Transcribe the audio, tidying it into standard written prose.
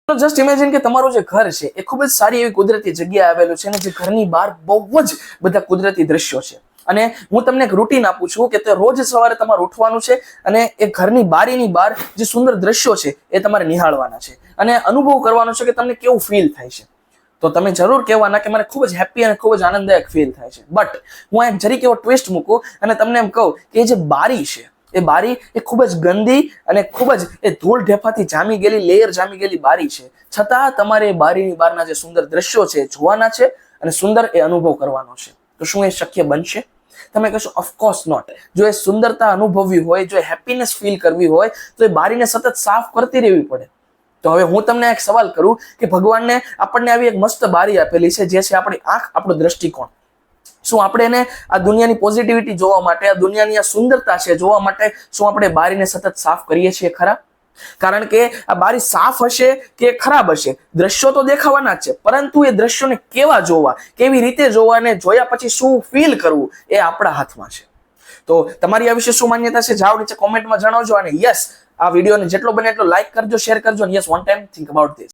તો just imagine કે તમારું જે ઘર છે એ ખૂબ જ સારી એવી કુદરતી જગ્યાએ આવેલું છે અને જે ઘરની બહાર બહુ જ બધા કુદરતી દ્રશ્યો છે અને હું તમને એક રૂટીન આપું છું કે તે રોજ સવારે તમારે ઉઠવાનું છે અને એ ઘરની બારીની બહાર જે સુંદર દ્રશ્યો છે એ તમારે નિહાળવાના છે અને અનુભવ કરવાનો છે કે તમને કેવું ફીલ થાય છે. તો તમે જરૂર કહેવાના કે મને ખૂબ જ હેપી અને ખૂબ જ આનંદદાયક ફીલ થાય છે. બટ હું એક જરીક એવો ટ્વિસ્ટ મૂકું અને તમને એમ કહું કે એ જે બારી છે એ બારી એ ખૂબ જ ગંદી અને ખૂબ જ એ ધૂળ ઢેફાથી જામી ગયેલી લેયર જામી ગયેલી બારી છે, છતાં તમારે એ બારીની બહારના જે સુંદર દ્રશ્યો છે જોવાના છે અને સુંદર એ અનુભવ કરવાનો છે. તો શું એ શક્ય બનશે? તમે કહેશો ઓફકોર્સ નોટ. જો એ સુંદરતા અનુભવવી હોય, જો એ હેપીનેસ ફીલ કરવી હોય તો એ બારીને સતત સાફ કરતી રહેવી પડે. તો હવે હું તમને એક સવાલ કરું કે ભગવાનને આપણને આવી એક મસ્ત બારી આપેલી છે જે છે આપણી આંખ, આપણો દ્રષ્ટિકોણ. શું આપણે એને આ દુનિયાની પોઝિટિવિટી જોવા માટે, આ દુનિયાની આ સુંદરતા છે જોવા માટે શું આપણે બારીને સતત સાફ કરીએ છીએ ખરા? કારણ કે આ બારી સાફ હશે કે ખરાબ હશે, દ્રશ્યો તો દેખાવાના જ છે, પરંતુ એ દ્રશ્યોને કેવા જોવા, કેવી રીતે જોવા અને જોયા પછી શું ફીલ કરવું એ આપણા હાથમાં છે. તો તમારી આ વિશે શું માન્યતા છે જાઓ નીચે કોમેન્ટમાં જણાવજો અને યસ આ વિડીયોને જેટલો બને એટલો લાઈક કરજો, શેર કરજો અને yes one time think about this.